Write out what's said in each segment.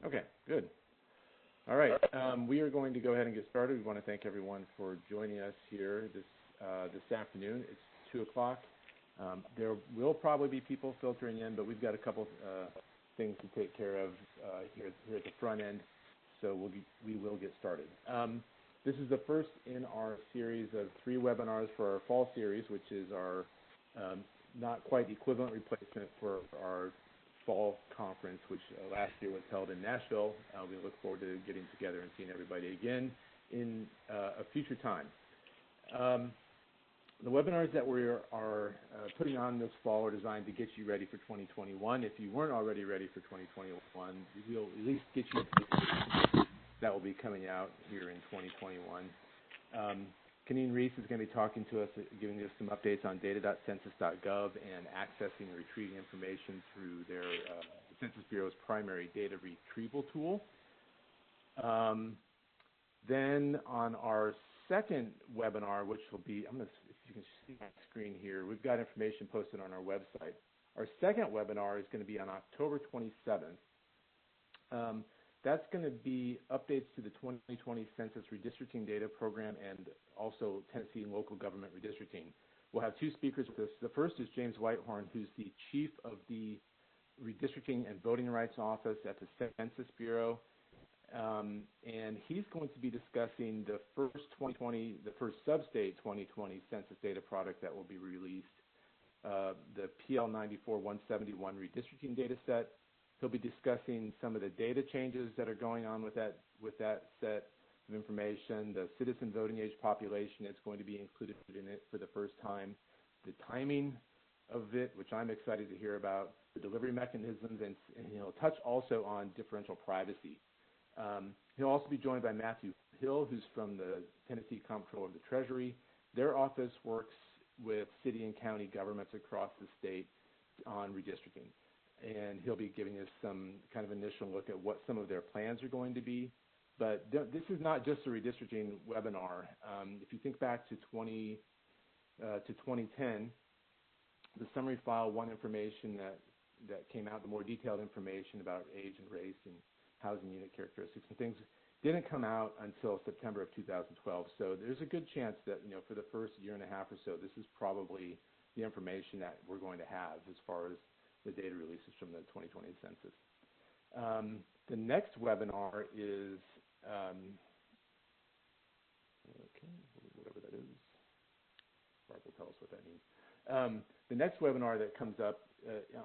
Okay, good. All right, we are going to go ahead and get started. We want to thank everyone for joining us here this afternoon. It's 2 o'clock. There will probably be people filtering in, but we've got a couple things to take care of here at the front end, so we will get started. This is the first in our series of 3 webinars for our fall series, which is our not quite equivalent replacement for our fall conference, which last year was held in Nashville. We look forward to getting together and seeing everybody again in a future time. The webinars that we are putting on this fall are designed to get you ready for 2021. If you weren't already ready for 2021, we'll at least get you that will be coming out here in 2021. KaNin Reese is going to be talking to us, giving us some updates on data.census.gov and accessing and retrieving information through their the Census Bureau's primary data retrieval tool. Then on our second webinar, which will be, if you can see my screen here, we've got information posted on our website. Our second webinar is going to be on October 27th. That's going to be updates to the 2020 Census Redistricting Data Program and also Tennessee and local government redistricting. We'll have 2 speakers with us. The first is James Whitehorn, who's the chief of the Redistricting and Voting Rights Office at the Census Bureau. And he's going to be discussing the first sub-state 2020 census data product that will be released, the PL 94-171 redistricting data set. He'll be discussing some of the data changes that are going on with that set of information, the citizen voting age population that's going to be included in it for the first time, the timing of it, which I'm excited to hear about, the delivery mechanisms, and he'll touch also on differential privacy. He'll also be joined by Matthew Hill, who's from the Tennessee Comptroller of the Treasury. Their office works with city and county governments across the state on redistricting. And he'll be giving us some kind of initial look at what some of their plans are going to be. But this is not just a redistricting webinar. If you think back to 2010, the summary file 1 information that came out, the more detailed information about age and race and housing unit characteristics and things, didn't come out until September of 2012. So there's a good chance that, for the first year and a half or so, this is probably the information that we're going to have as far as the data releases from the 2020 census. The next webinar is, whatever that is. Barb will tell us what that means. The next webinar that comes up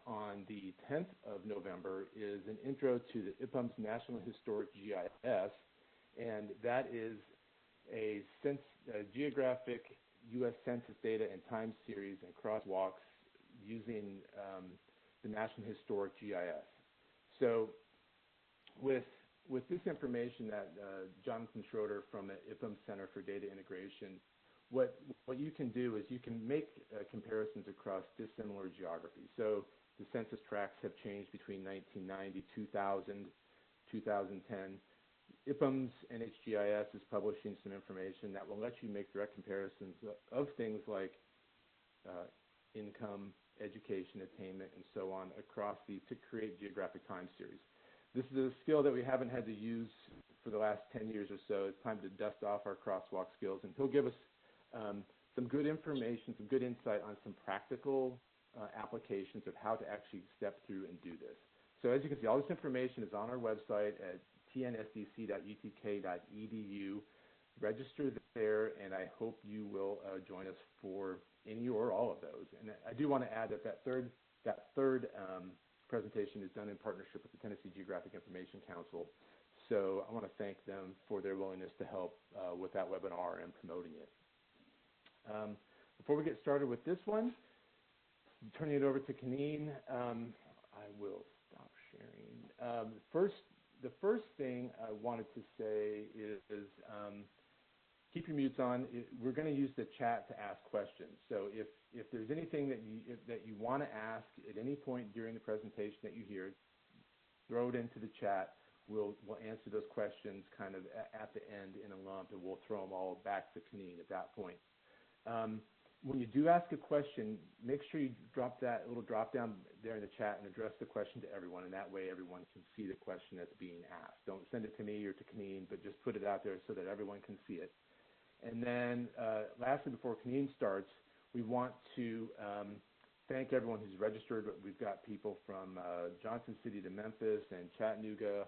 on the 10th of November is an intro to the IPUM's National Historic GIS, and that is a geographic U.S. Census data and time series and crosswalks using the National Historic GIS. So with this information that Jonathan Schroeder from the IPUM Center for Data Integration, what you can do is you can make comparisons across dissimilar geographies. So the census tracts have changed between 1990, 2000, 2010. IPUM's NHGIS is publishing some information that will let you make direct comparisons of things like income, education, attainment, and so on across to create geographic time series. This is a skill that we haven't had to use for the last 10 years or so. It's time to dust off our crosswalk skills, and he'll give us some good information, some good insight on some practical applications of how to actually step through and do this. So as you can see, all this information is on our website at tnsdc.utk.edu. Register there, and I hope you will join us for any or all of those. And I do want to add that that third presentation is done in partnership with the Tennessee Geographic Information Council. So I want to thank them for their willingness to help with that webinar and promoting it. Before we get started with this one, I'm turning it over to KaNin. I will stop sharing. The first thing I wanted to say is keep your mutes on. We're going to use the chat to ask questions. So if there's anything that you want to ask at any point during the presentation that you hear, throw it into the chat. We'll answer those questions kind of at the end in a lump, and we'll throw them all back to KaNin at that point. when you do ask a question, make sure you drop that little drop down there in the chat and address the question to everyone, and that way everyone can see the question that's being asked. Don't send it to me or to KaNin, but just put it out there so that everyone can see it. And then lastly, before KaNin starts, we want to thank everyone who's registered. We've got people from Johnson City to Memphis and Chattanooga,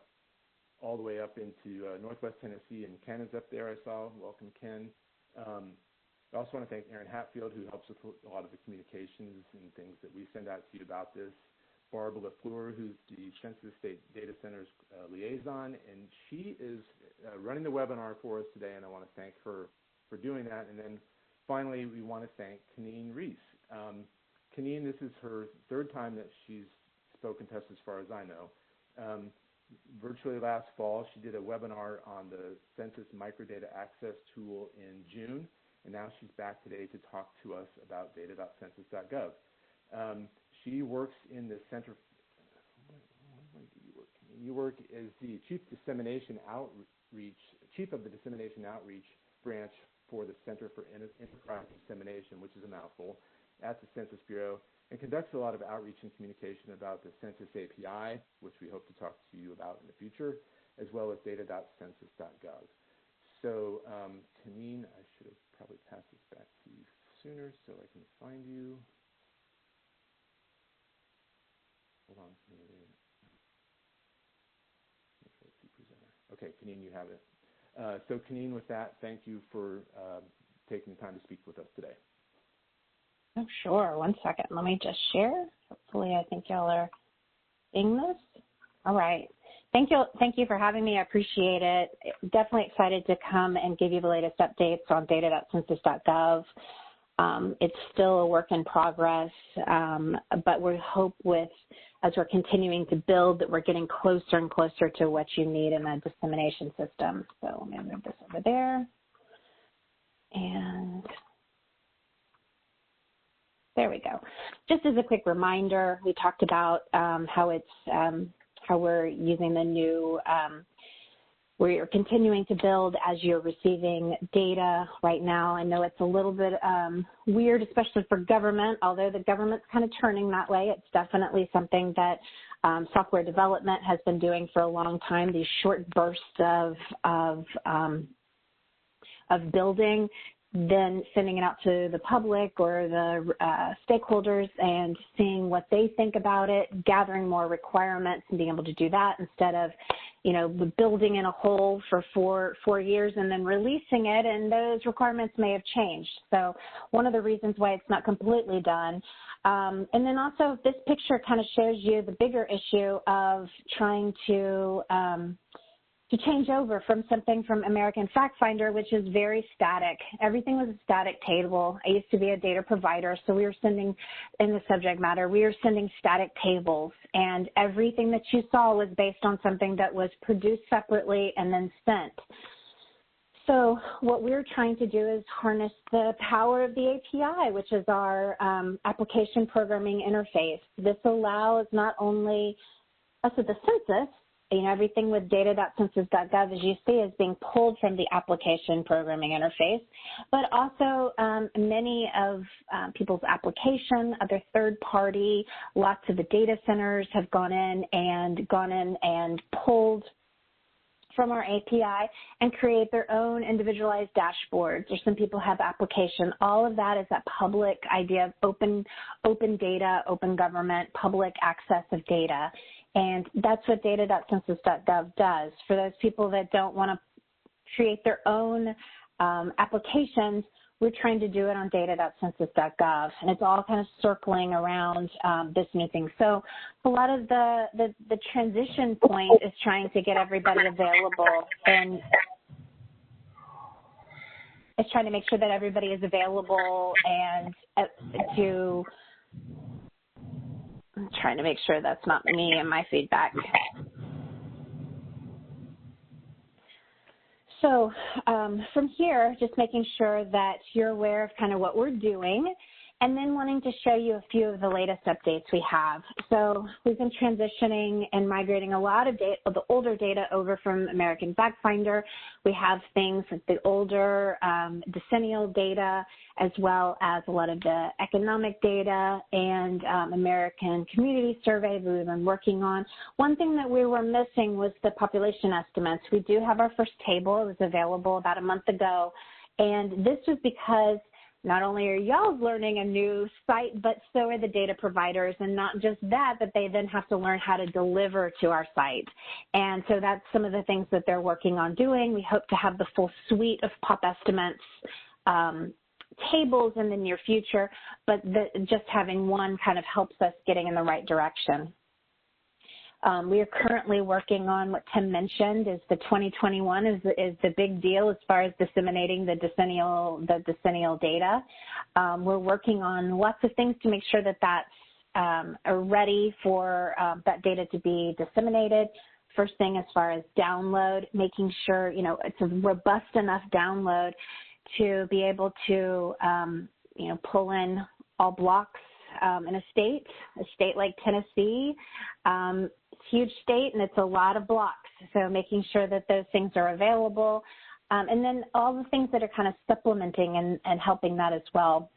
all the way up into Northwest Tennessee, and Ken is up there, I saw. Welcome, Ken. I also want to thank Aaron Hatfield, who helps with a lot of the communications and things that we send out to you about this. Barbara LaFleur, who's the Census State Data Center's liaison, and she is running the webinar for us today, and I want to thank her for doing that. And then finally, we want to thank KaNin Reese. KaNin, this is her third time that she's spoken to us as far as I know. Virtually last fall, she did a webinar on the Census Microdata Access Tool in June, and now she's back today to talk to us about data.census.gov. She works in the Center. You work as the Chief of the Dissemination Outreach Branch for the Center for Enterprise Dissemination, which is a mouthful, at the Census Bureau, and conducts a lot of outreach and communication about the Census API, which we hope to talk to you about in the future, as well as data.census.gov. So, KaNin, I should have probably passed this back to you sooner so I can find you. Hold on. Okay, KaNin, you have it. So, KaNin, with that, thank you for taking the time to speak with us today. Oh, sure. 1 second. Let me just share. Hopefully, I think y'all are seeing this. All right. Thank you for having me. I appreciate it. Definitely excited to come and give you the latest updates on data.census.gov. It's still a work in progress, but we hope as we're continuing to build, that we're getting closer and closer to what you need in a dissemination system. So let me move this over there. And there we go. Just as a quick reminder, we talked about how we're using the new, we're continuing to build as you're receiving data right now. I know it's a little bit weird, especially for government, although the government's kind of turning that way. It's definitely something that software development has been doing for a long time, these short bursts of building, then sending it out to the public or the stakeholders and seeing what they think about it, gathering more requirements and being able to do that instead of, building in a hole for four years and then releasing it, and those requirements may have changed. So one of the reasons why it's not completely done. And then also this picture kind of shows you the bigger issue of trying to change over from something from American Fact Finder, which is very static. Everything was a static table. I used to be a data provider, so we were sending, in the subject matter, we were sending static tables, and everything that you saw was based on something that was produced separately and then sent. So what we're trying to do is harness the power of the API, which is our application programming interface. This allows not only us at the census, everything with data.census.gov, as you see, is being pulled from the application programming interface, but also many of people's application, other third-party, lots of the data centers have gone in and pulled from our API and create their own individualized dashboards, or some people have application. All of that is that public idea of open data, open government, public access of data. And that's what data.census.gov does. For those people that don't want to create their own applications, we're trying to do it on data.census.gov. And it's all kind of circling around this new thing. So a lot of the transition point is trying to get everybody available, and it's trying to make sure that everybody is available and I'm trying to make sure that's not me and my feedback. So from here, just making sure that you're aware of kind of what we're doing, and then wanting to show you a few of the latest updates we have. So we've been transitioning and migrating a lot of data, the older data over from American Fact Finder. We have things like the older Decennial data, as well as a lot of the economic data and American Community Survey that we've been working on. One thing that we were missing was the population estimates. We do have our first table. It was available about a month ago. And this was because not only are y'all learning a new site, but so are the data providers, and not just that, but they then have to learn how to deliver to our site. And so that's some of the things that they're working on doing. We hope to have the full suite of pop estimates tables in the near future, but just having one kind of helps us getting in the right direction. We are currently working on what Tim mentioned is the 2021 is the big deal as far as disseminating the Decennial data. We're working on lots of things to make sure that that's ready for that data to be disseminated. First thing, as far as download, making sure, it's a robust enough download to be able to, pull in all blocks in a state like Tennessee. Huge state, and it's a lot of blocks, so making sure that those things are available, and then all the things that are kind of supplementing and helping that as well.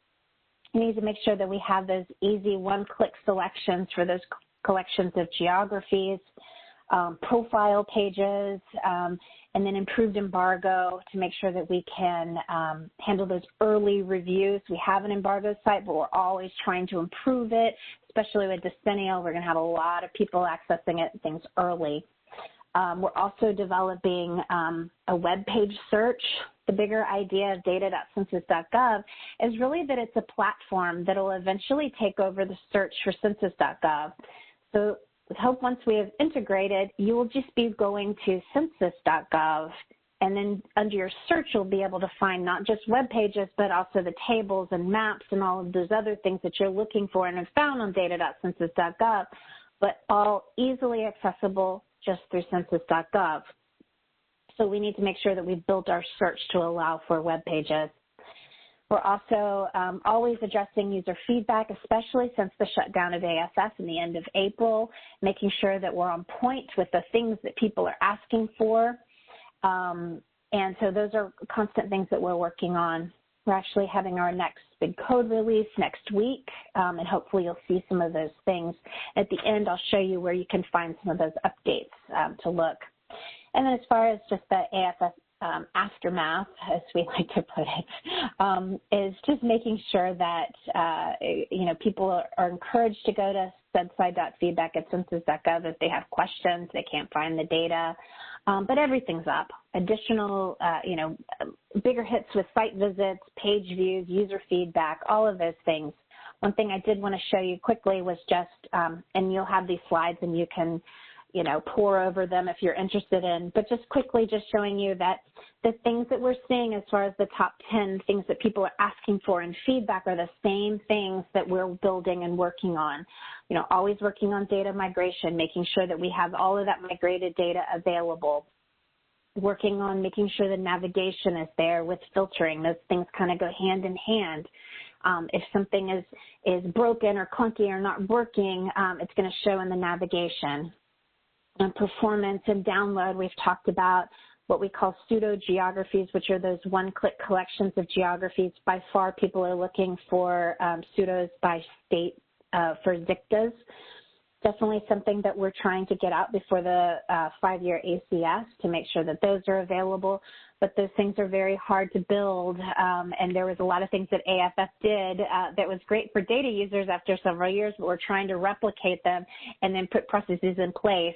We need to make sure that we have those easy one-click selections for those collections of geographies, profile pages, and then improved embargo to make sure that we can handle those early reviews. We have an embargo site, but we're always trying to improve it, especially with Decennial. We're going to have a lot of people accessing it, things early. We're also developing a web page search. The bigger idea of data.census.gov is really that it's a platform that will eventually take over the search for census.gov. So with hope once we have integrated, you will just be going to census.gov, and then under your search, you'll be able to find not just web pages, but also the tables and maps and all of those other things that you're looking for and have found on data.census.gov, but all easily accessible just through census.gov. So we need to make sure that we've built our search to allow for web pages. We're also always addressing user feedback, especially since the shutdown of ASF in the end of April, making sure that we're on point with the things that people are asking for. And so those are constant things that we're working on. We're actually having our next big code release next week, and hopefully you'll see some of those things. At the end, I'll show you where you can find some of those updates to look. And then as far as just the ASF aftermath, as we like to put it, is just making sure that, people are encouraged to go to website.feedback@census.gov if they have questions, they can't find the data. But everything's up. Additional, bigger hits with site visits, page views, user feedback, all of those things. One thing I did want to show you quickly was just, and you'll have these slides and you can, pour over them if you're interested in, but just quickly just showing you that the things that we're seeing as far as the top 10 things that people are asking for in feedback are the same things that we're building and working on. Always working on data migration, making sure that we have all of that migrated data available, working on making sure the navigation is there with filtering. Those things kind of go hand in hand. If something is broken or clunky or not working, it's going to show in the navigation. And performance and download, we've talked about what we call pseudo geographies, which are those one-click collections of geographies. By far, people are looking for pseudos by state for ZICTAs. Definitely something that we're trying to get out before the 5-year ACS to make sure that those are available. But those things are very hard to build, and there was a lot of things that AFF did that was great for data users after several years, but we're trying to replicate them and then put processes in place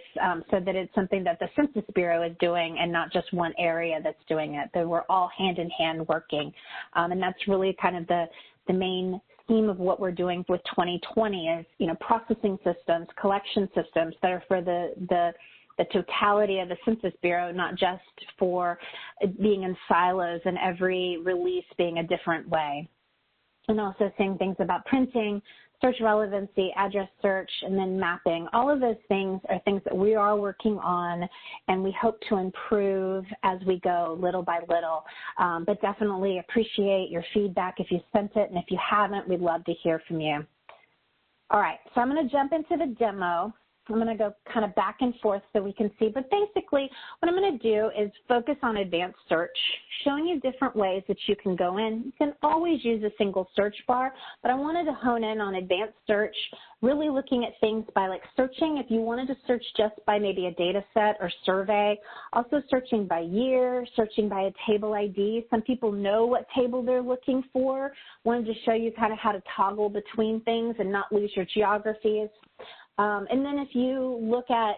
so that it's something that the Census Bureau is doing and not just one area that's doing it, that we're all hand-in-hand working. And that's really kind of the main theme of what we're doing with 2020 is, processing systems, collection systems that are for the totality of the Census Bureau, not just for being in silos and every release being a different way. And also saying things about printing, search relevancy, address search, and then mapping. All of those things are things that we are working on, and we hope to improve as we go little by little. But definitely appreciate your feedback if you sent it, and if you haven't, we'd love to hear from you. All right, so I'm going to jump into the demo. I'm going to go kind of back and forth so we can see. But basically, what I'm going to do is focus on advanced search, showing you different ways that you can go in. You can always use a single search bar, but I wanted to hone in on advanced search, really looking at things by like searching. If you wanted to search just by maybe a data set or survey, also searching by year, searching by a table ID. Some people know what table they're looking for. Wanted to show you kind of how to toggle between things and not lose your geographies. And then if you look at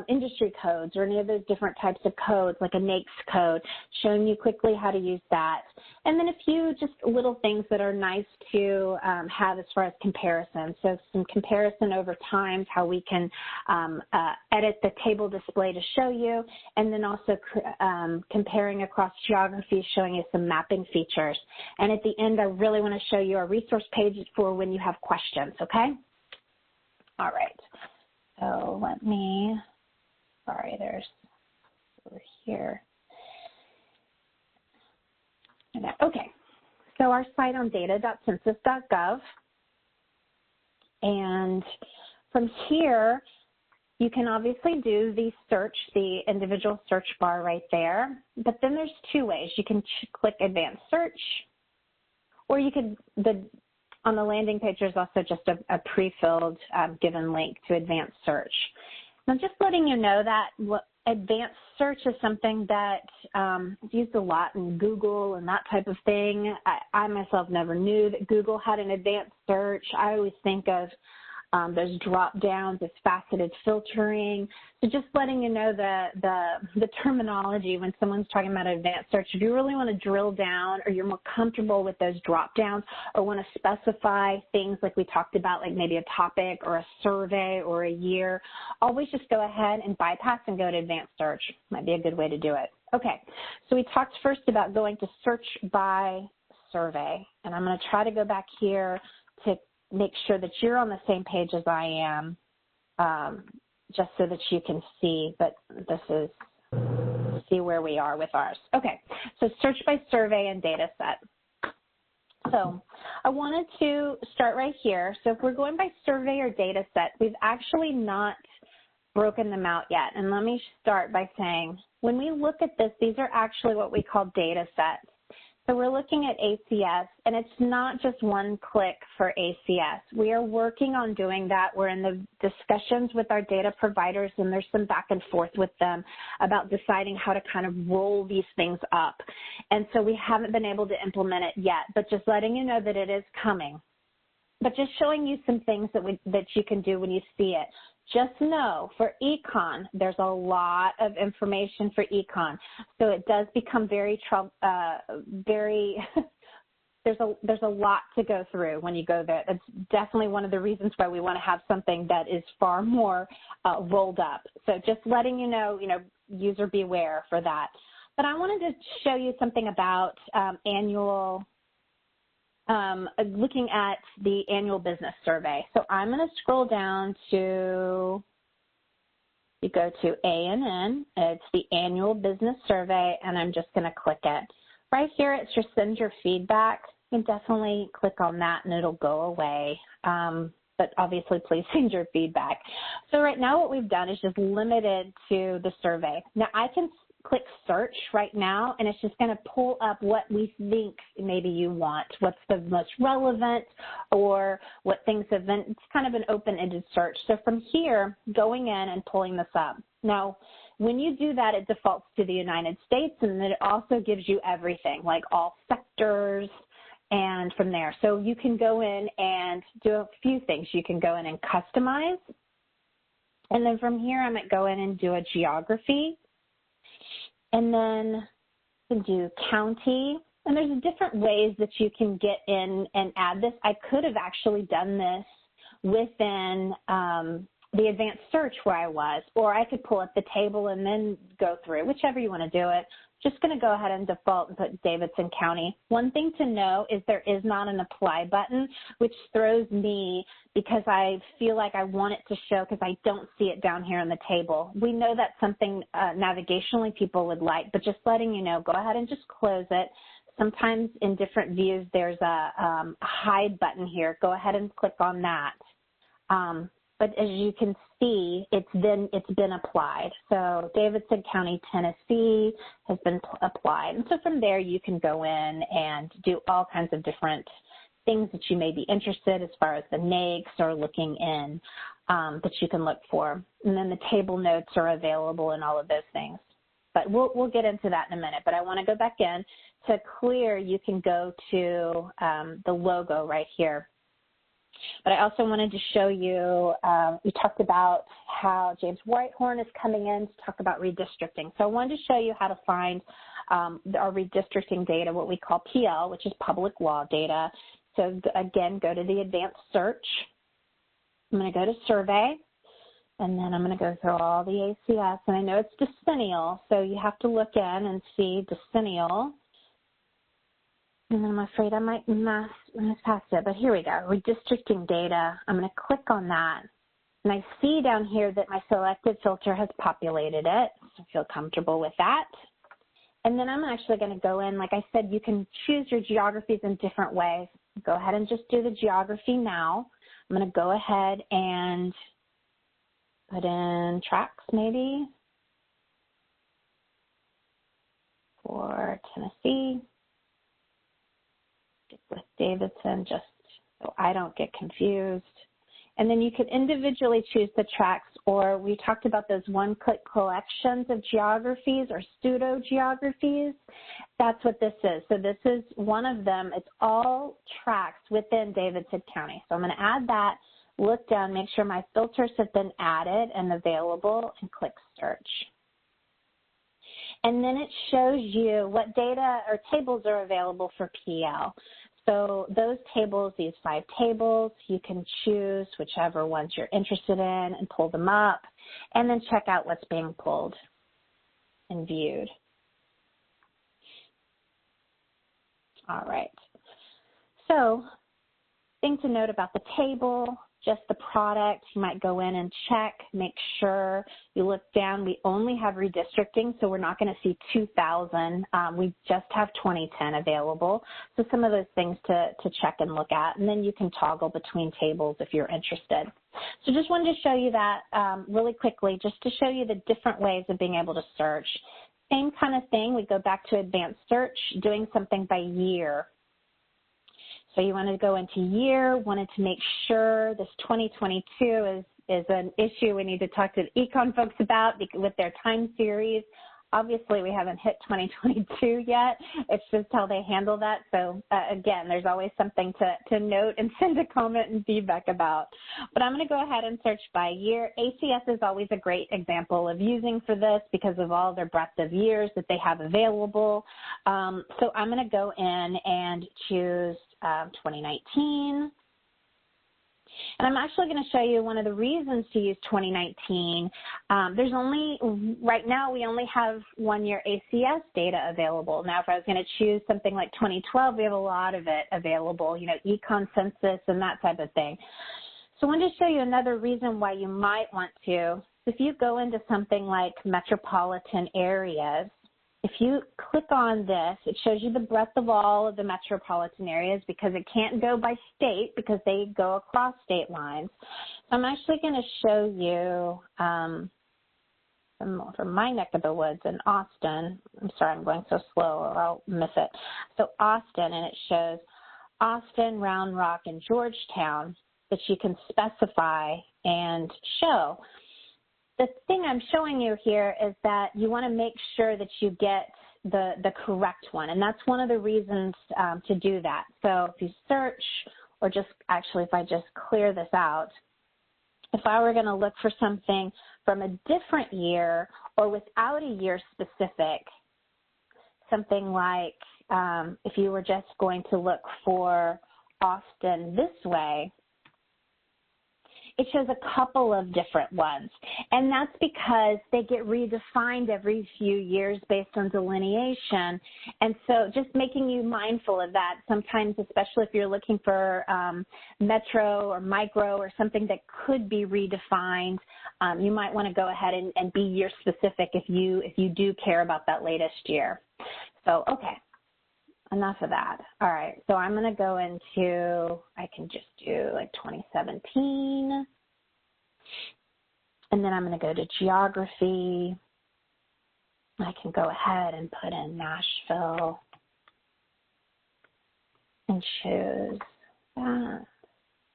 industry codes or any of those different types of codes, like a NAICS code, showing you quickly how to use that. And then a few just little things that are nice to have as far as comparison. So some comparison over time, how we can edit the table display to show you, and then also comparing across geographies, showing you some mapping features. And at the end, I really want to show you our resource pages for when you have questions, okay? All right, so let me, sorry, there's over here. Okay, so our site on data.census.gov, and from here, you can obviously do the search, the individual search bar right there, but then there's two ways. You can click advanced search, or you could, on the landing page, there's also just a pre-filled given link to advanced search. Now, just letting you know that advanced search is something that is used a lot in Google and that type of thing. I myself never knew that Google had an advanced search. I always think of those drop downs as faceted filtering. So just letting you know the terminology when someone's talking about advanced search. If you really want to drill down or you're more comfortable with those drop downs or want to specify things like we talked about, like maybe a topic or a survey or a year, always just go ahead and bypass and go to advanced search. Might be a good way to do it. Okay, so we talked first about going to search by survey, and I'm going to try to go back here to make sure that you're on the same page as I am, just so that you can see, but this is, see where we are with ours. Okay, so search by survey and data set. So I wanted to start right here. So if we're going by survey or data set, we've actually not broken them out yet. And let me start by saying, when we look at this, these are actually what we call data sets. So we're looking at ACS, and it's not just one click for ACS. We are working on doing that. We're in the discussions with our data providers, and there's some back and forth with them about deciding how to kind of roll these things up. And so we haven't been able to implement it yet, but just letting you know that it is coming. But just showing you some things that you can do when you see it. Just know for econ, there's a lot of information for econ. So it does become very there's a lot to go through when you go there. That's definitely one of the reasons why we want to have something that is far more rolled up. So just letting you know, user beware for that. But I wanted to show you something about looking at the annual business survey. So I'm going to scroll down to, you go to ANN, it's the annual business survey, and I'm just going to click it. Right here, it's just send your feedback. You can definitely click on that and it'll go away. But obviously, please send your feedback. So right now what we've done is just limited to the survey. Now I can click search right now, and it's just going to pull up what we think maybe you want, what's the most relevant or what things have been. It's kind of an open-ended search. So from here, going in and pulling this up. Now, when you do that, it defaults to the United States, and then it also gives you everything, like all sectors, and from there. So you can go in and do a few things. You can go in and customize, and then from here, I might go in and do a geography. And then you can do county, and there's different ways that you can get in and add this. I could have actually done this within the advanced search where I was, or I could pull up the table and then go through, whichever you want to do it. Just going to go ahead and default and put Davidson County. One thing to know is there is not an apply button, which throws me because I feel like I want it to show because I don't see it down here on the table. We know that's something navigationally people would like, but just letting you know, go ahead and just close it. Sometimes in different views, there's a hide button here. Go ahead and click on that. But as you can see, it's been applied. So Davidson County, Tennessee has been applied. And so from there, you can go in and do all kinds of different things that you may be interested as far as the NAICS or looking in that you can look for. And then the table notes are available and all of those things. But we'll get into that in a minute. But I want to go back in. To clear, you can go to the logo right here. But I also wanted to show you, we talked about how James Whitehorn is coming in to talk about redistricting. So I wanted to show you how to find our redistricting data, what we call PL, which is public law data. So again, go to the advanced search. I'm going to go to survey, and then I'm going to go through all the ACS. And I know it's Decennial, so you have to look in and see Decennial. And I'm afraid I might mess past it, but here we go. Redistricting data. I'm going to click on that. And I see down here that my selected filter has populated it. So I feel comfortable with that. And then I'm actually going to go in. Like I said, you can choose your geographies in different ways. Go ahead and just do the geography now. I'm going to go ahead and put in tracks maybe for Tennessee. With Davidson, just so I don't get confused. And then you can individually choose the tracks, or we talked about those one-click collections of geographies or pseudo geographies. That's what this is. So this is one of them. It's all tracks within Davidson County. So I'm going to add that, look down, make sure my filters have been added and available, and click search. And then it shows you what data or tables are available for PL. So those tables, these 5 tables, you can choose whichever ones you're interested in and pull them up, and then check out what's being pulled and viewed. All right. So thing to note about the table, just the product, you might go in and check, make sure you look down. We only have redistricting, so we're not going to see 2000. We just have 2010 available. So some of those things to check and look at, and then you can toggle between tables if you're interested. So just wanted to show you that really quickly, just to show you the different ways of being able to search. Same kind of thing, we go back to advanced search, doing something by year. So you wanted to go into year, wanted to make sure this 2022 is an issue we need to talk to the econ folks about with their time series. Obviously, we haven't hit 2022 yet. It's just how they handle that. So, again, there's always something to note and send a comment and feedback about. But I'm going to go ahead and search by year. ACS is always a great example of using for this because of all their breadth of years that they have available. So I'm going to go in and choose 2019. And I'm actually going to show you one of the reasons to use 2019. There's only, right now, we only have 1 year ACS data available. Now, if I was going to choose something like 2012, we have a lot of it available, you know, econ census and that type of thing. So I wanted to show you another reason why you might want to. If you go into something like metropolitan areas, if you click on this, it shows you the breadth of all of the metropolitan areas because it can't go by state because they go across state lines. So I'm actually going to show you from my neck of the woods in Austin. I'm sorry, I'm going so slow or I'll miss it. So Austin, and it shows Austin, Round Rock, and Georgetown that you can specify and show. The thing I'm showing you here is that you want to make sure that you get the correct one, and that's one of the reasons to do that. So if you search, or just actually if I just clear this out, if I were going to look for something from a different year or without a year specific, something like if you were just going to look for Austin this way, it shows a couple of different ones, and that's because they get redefined every few years based on delineation, and so just making you mindful of that. Sometimes, especially if you're looking for metro or micro or something that could be redefined, you might want to go ahead and be year specific if you do care about that latest year. So, okay. Enough of that. All right, so I'm going to go into, I can just do like 2017. And then I'm going to go to geography. I can go ahead and put in Nashville and choose that.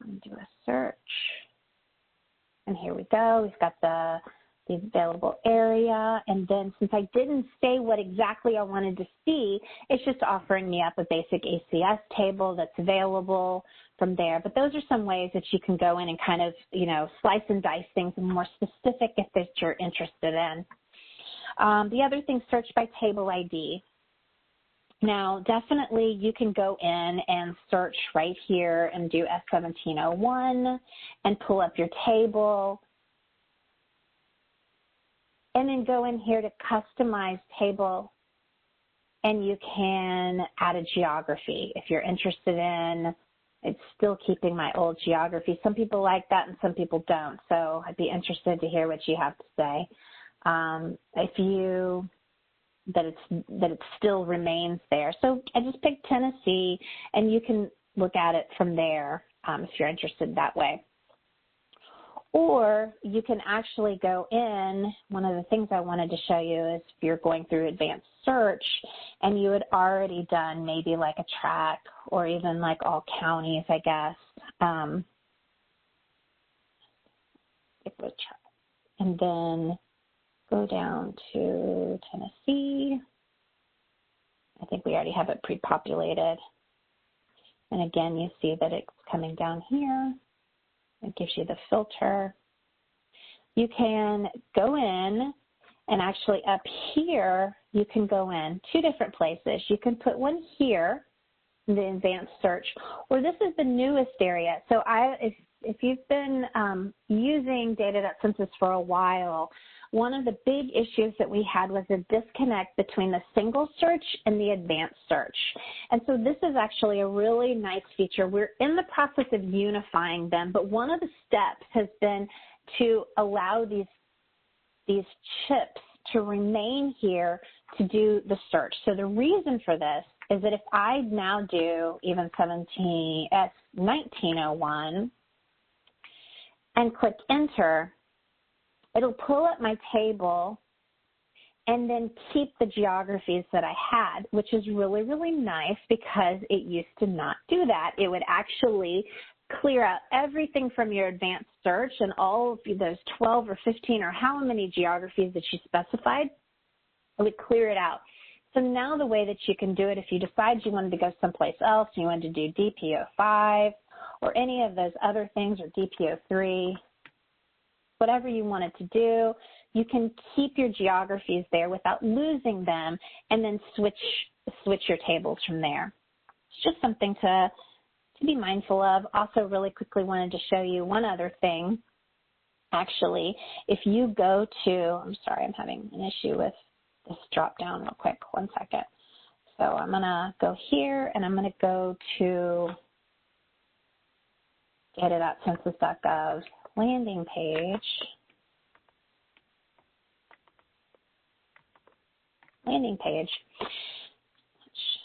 And do a search. And here we go. We've got the available area. And then since I didn't say what exactly I wanted to see, it's just offering me up a basic ACS table that's available from there. But those are some ways that you can go in and kind of, slice and dice things and more specific if that you're interested in. The other thing, search by table ID. Now, definitely you can go in and search right here and do S1701 and pull up your table. And then go in here to customize table, and you can add a geography if you're interested in. It's still keeping my old geography. Some people like that and some people don't, so I'd be interested to hear what you have to say. That it still remains there. So I just picked Tennessee, and you can look at it from there if you're interested that way. Or you can actually go in. One of the things I wanted to show you is if you're going through advanced search and you had already done maybe like a track or even like all counties, I guess. And then go down to Tennessee. I think we already have it pre-populated. And again, you see that it's coming down here. It gives you the filter. You can go in and actually up here, you can go in two different places. You can put one here, the advanced search, or this is the newest area. So if you've been using data.census for a while, one of the big issues that we had was a disconnect between the single search and the advanced search. And so this is actually a really nice feature. We're in the process of unifying them, but one of the steps has been to allow these chips to remain here to do the search. So the reason for this is that if I now do even S1901 and click enter, it'll pull up my table and then keep the geographies that I had, which is really, really nice because it used to not do that. It would actually clear out everything from your advanced search and all of those 12 or 15 or how many geographies that you specified, it would clear it out. So now the way that you can do it, if you decide you wanted to go someplace else, you wanted to do DPO5 or any of those other things or DPO3, whatever you wanted to do, you can keep your geographies there without losing them and then switch your tables from there. It's just something to be mindful of. Also, really quickly wanted to show you one other thing. Actually, if you go to, I'm sorry, I'm having an issue with this drop down real quick, 1 second. So I'm gonna go here and I'm gonna go to data.census.gov landing page.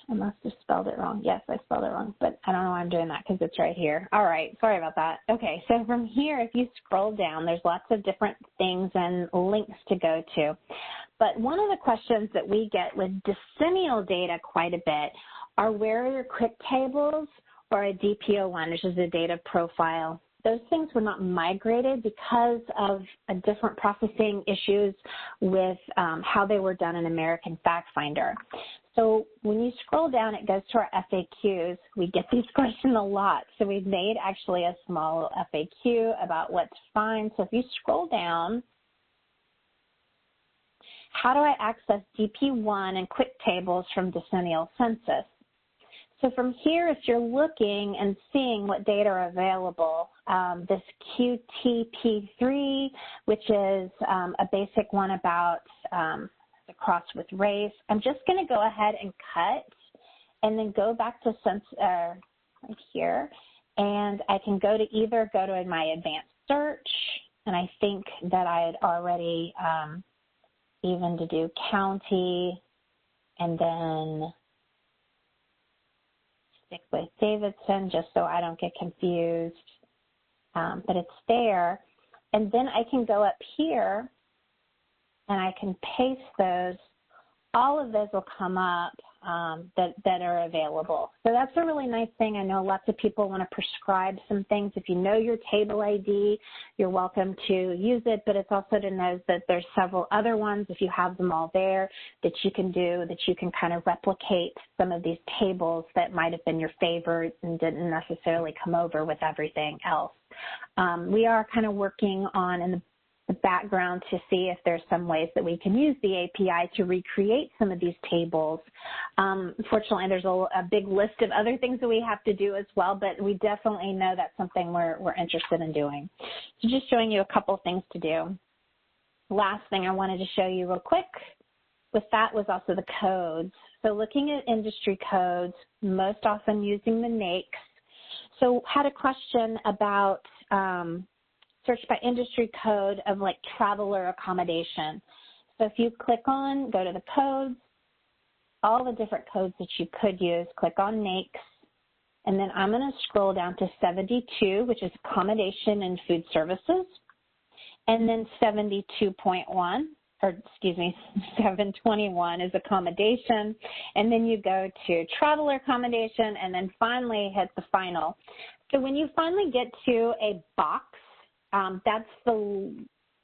I must have spelled it wrong. Yes, I spelled it wrong, but I don't know why I'm doing that because it's right here. All right, sorry about that. Okay, so from here, if you scroll down, there's lots of different things and links to go to. But one of the questions that we get with decennial data quite a bit are where are your quick tables or a DPO1, which is a data profile. Those things were not migrated because of different processing issues with how they were done in American Fact Finder. So when you scroll down, it goes to our FAQs. We get these questions a lot. So we've made actually a small FAQ about what's fine. So if you scroll down, how do I access DP1 and quick tables from Decennial Census? So from here, if you're looking and seeing what data are available, this QTP3, which is a basic one about the cross with race, I'm just going to go ahead and cut and then go back to right here, and I can go to my advanced search, and I think that I had already even to do county, and then stick with Davidson just so I don't get confused, but it's there. And then I can go up here and I can paste those. All of those will come up that are available. So that's a really nice thing. I know lots of people want to prescribe some things. If you know your table ID, you're welcome to use it, but it's also to know that there's several other ones, if you have them all there, that you can do, that you can kind of replicate some of these tables that might have been your favorite and didn't necessarily come over with everything else. We are kind of working on in the background to see if there's some ways that we can use the API to recreate some of these tables. Fortunately, there's a big list of other things that we have to do as well, but we definitely know that's something we're interested in doing. So just showing you a couple things to do. Last thing I wanted to show you real quick with that was also the codes. So looking at industry codes, most often using the NAICS. So had a question about search by industry code of like traveler accommodation. So if you click on, go to the codes, all the different codes that you could use, click on NAICS, and then I'm going to scroll down to 72, which is accommodation and food services, and then 72.1, or excuse me, 721 is accommodation, and then you go to traveler accommodation, and then finally hit the final. So when you finally get to a box,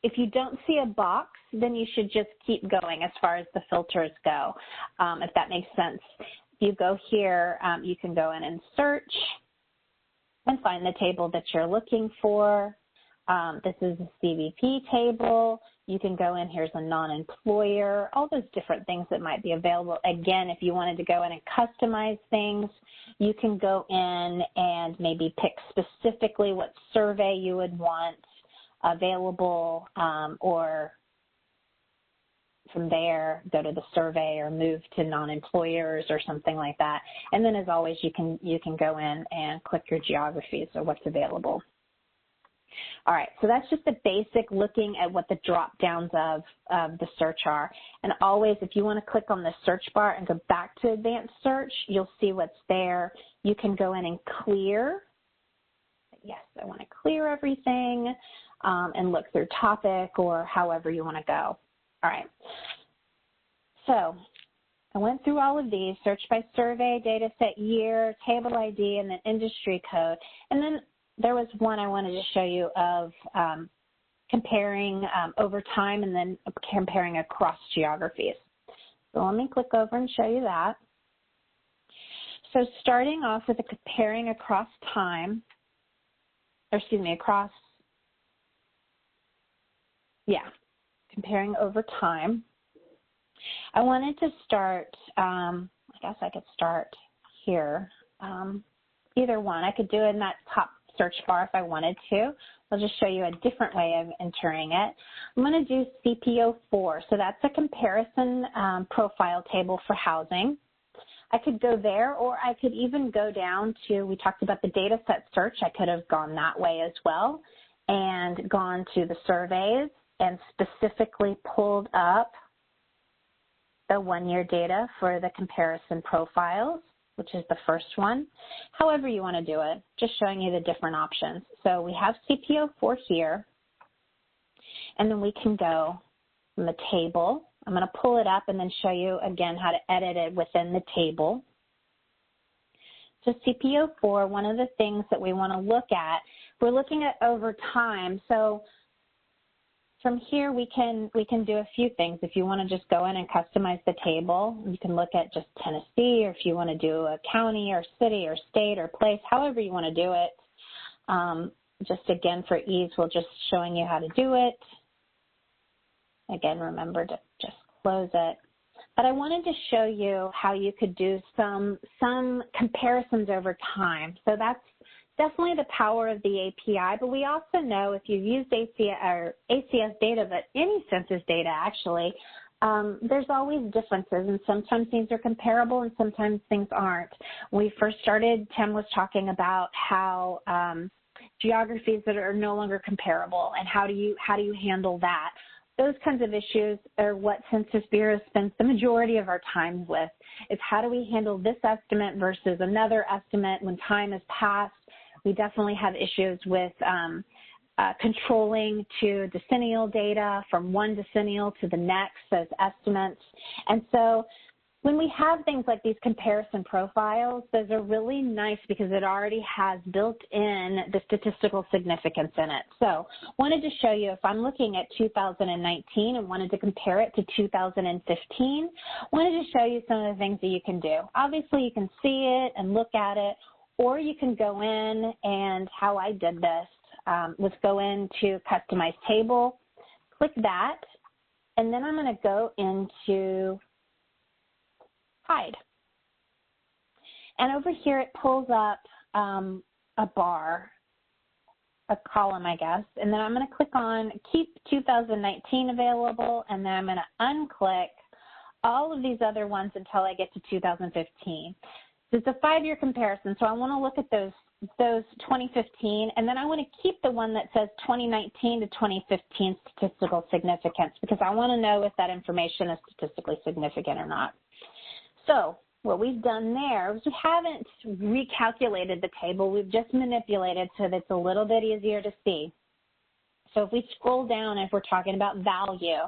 if you don't see a box, then you should just keep going as far as the filters go, if that makes sense. If you go here, you can go in and search and find the table that you're looking for. This is the CVP table. You can go in, here's a non-employer, all those different things that might be available. Again, if you wanted to go in and customize things, you can go in and maybe pick specifically what survey you would want available, or from there, go to the survey or move to non-employers or something like that. And then as always, you can go in and click your geographies or what's available. All right, so that's just the basic looking at what the drop downs of the search are. And always, if you want to click on the search bar and go back to advanced search, you'll see what's there. You can go in and clear. Yes, I want to clear everything and look through topic or however you want to go. All right, so I went through all of these, search by survey, data set year, table ID, and then industry code. And then there was one I wanted to show you of comparing over time and then comparing across geographies. So let me click over and show you that. So starting off with the comparing across time, or excuse me, comparing over time. I wanted to start, I guess I could start here. Either one, I could do it in that top search bar if I wanted to. I'll just show you a different way of entering it. I'm going to do CPO4. So that's a comparison profile table for housing. I could go there, or I could even go down to, we talked about the data set search. I could have gone that way as well and gone to the surveys and specifically pulled up the one-year data for the comparison profiles, which is the first one. However you want to do it, just showing you the different options. So we have CPO4 here, and then we can go from the table. I'm going to pull it up and then show you again how to edit it within the table. So CPO4, one of the things that we want to look at, we're looking at over time. So from here, we can do a few things. If you want to just go in and customize the table, you can look at just Tennessee, or if you want to do a county or city or state or place, however you want to do it. Just again, for ease, we're just showing you how to do it. Again, remember to just close it. But I wanted to show you how you could do some comparisons over time. So that's definitely the power of the API, but we also know if you've used ACS data, but any census data actually, there's always differences, and sometimes things are comparable and sometimes things aren't. When we first started, Tim was talking about how geographies that are no longer comparable, and how do you handle that? Those kinds of issues are what Census Bureau spends the majority of our time with, is how do we handle this estimate versus another estimate when time has passed. We definitely have issues with controlling to decennial data from one decennial to the next as estimates. And so when we have things like these comparison profiles, those are really nice because it already has built in the statistical significance in it. So wanted to show you, if I'm looking at 2019 and wanted to compare it to 2015, wanted to show you some of the things that you can do. Obviously, you can see it and look at it, or you can go in, and how I did this was go into Customize Table, click that, and then I'm going to go into Hide. And over here it pulls up a bar, a column, I guess, and then I'm going to click on Keep 2019 Available, and then I'm going to unclick all of these other ones until I get to 2015. So it's a 5-year comparison, so I want to look at those 2015, and then I want to keep the one that says 2019 to 2015 statistical significance, because I want to know if that information is statistically significant or not. So what we've done there is we haven't recalculated the table. We've just manipulated so that it's a little bit easier to see. So if we scroll down, if we're talking about value,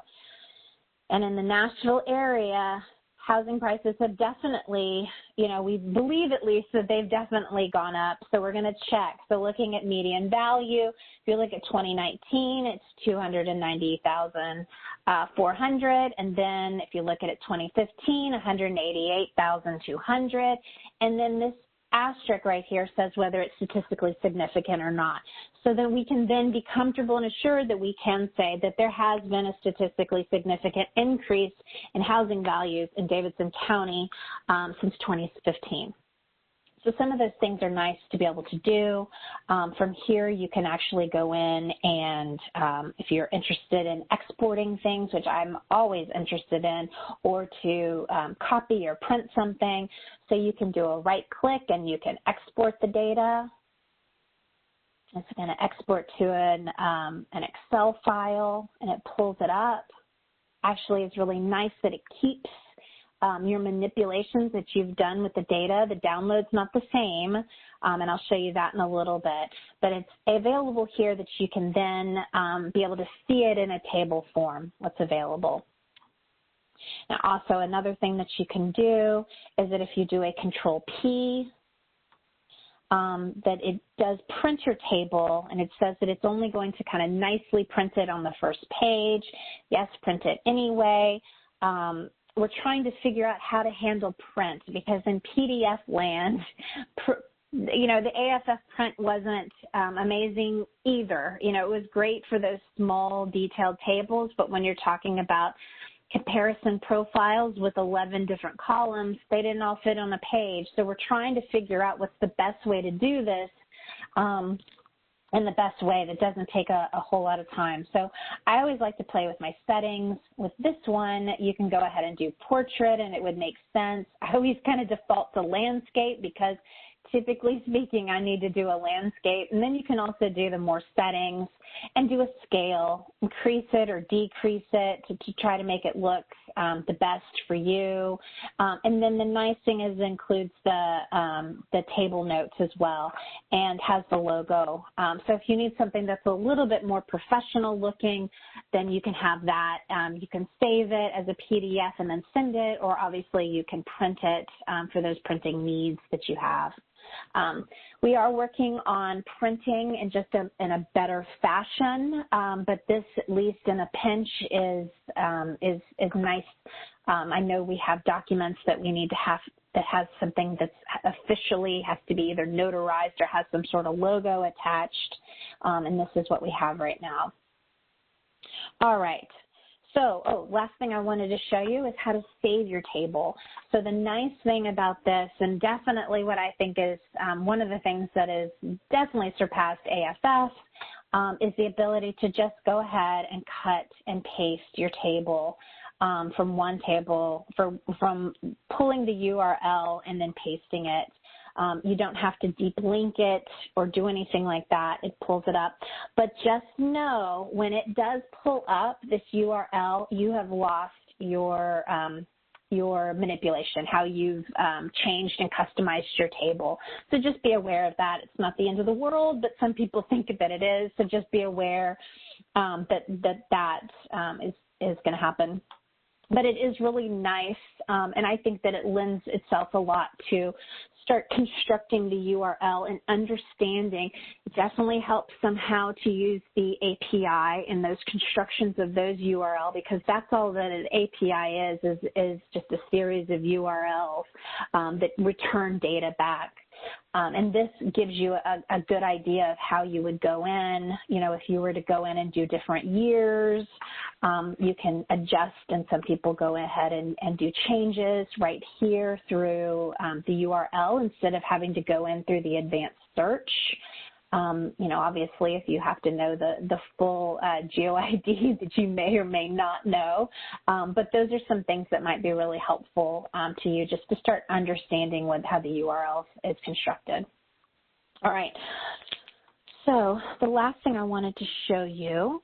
and in the Nashville area, housing prices have definitely, we believe at least that they've definitely gone up. So we're going to check. So looking at median value, if you look at 2019, it's $290,400. And then if you look at it 2015, $188,200. And then this asterisk right here says whether it's statistically significant or not. So that we can then be comfortable and assured that we can say that there has been a statistically significant increase in housing values in Davidson County since 2015. So some of those things are nice to be able to do. From here, you can actually go in and if you're interested in exporting things, which I'm always interested in, or to copy or print something, so you can do a right click and you can export the data. It's going to export to an Excel file, and it pulls it up. Actually, it's really nice that it keeps your manipulations that you've done with the data. The download's not the same, and I'll show you that in a little bit. But it's available here that you can then be able to see it in a table form, what's available. Now, also another thing that you can do is that if you do a Control-P, that it does print your table, and it says that it's only going to kind of nicely print it on the first page. Yes, print it anyway. We're trying to figure out how to handle print, because in PDF land, the AFF print wasn't amazing either. It was great for those small detailed tables, but when you're talking about comparison profiles with 11 different columns, they didn't all fit on a page. So we're trying to figure out what's the best way to do this in the best way that doesn't take a whole lot of time. So I always like to play with my settings. With this one, you can go ahead and do portrait, and it would make sense. I always kind of default to landscape because typically speaking, I need to do a landscape. And then you can also do the more settings and do a scale, increase it or decrease it to try to make it look the best for you. And then the nice thing is it includes the table notes as well and has the logo. So if you need something that's a little bit more professional looking, then you can have that. You can save it as a PDF and then send it, or obviously you can print it for those printing needs that you have. We are working on printing in just in a better fashion, but this, at least in a pinch, is nice. I know we have documents that we need to have that has something that's officially has to be either notarized or has some sort of logo attached, and this is what we have right now. All right. So, last thing I wanted to show you is how to save your table. So the nice thing about this, and definitely what I think is one of the things that is definitely surpassed AFF, is the ability to just go ahead and cut and paste your table from one table, from pulling the URL and then pasting it. You don't have to deep link it or do anything like that. It pulls it up. But just know when it does pull up this URL, you have lost your your manipulation, how you've changed and customized your table. So just be aware of that. It's not the end of the world, but some people think that it is. So just be aware that is going to happen. But it is really nice, and I think that it lends itself a lot to start constructing the URL and understanding. It definitely helps somehow to use the API in those constructions of those URL, because that's all that an API is just a series of URLs that return data back. And this gives you a good idea of how you would go in. You know, if you were to go in and do different years, you can adjust, and some people go ahead and do changes right here through the URL instead of having to go in through the advanced search. You know, obviously, if you have to know the full GeoID that you may or may not know, but those are some things that might be really helpful to you just to start understanding how the URL is constructed. All right, so the last thing I wanted to show you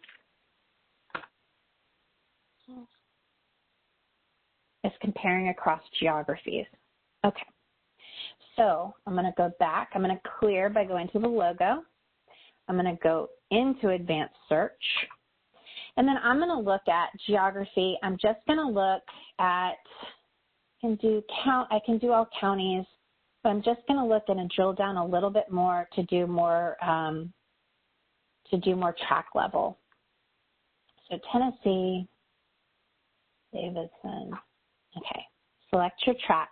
is comparing across geographies. Okay. So I'm going to go back. I'm going to clear by going to the logo. I'm going to go into advanced search. And then I'm going to look at geography. I'm just going to look at, I can do all counties, but I'm just going to look and drill down a little bit more to do more track level. So Tennessee, Davidson. Okay. Select your tracks.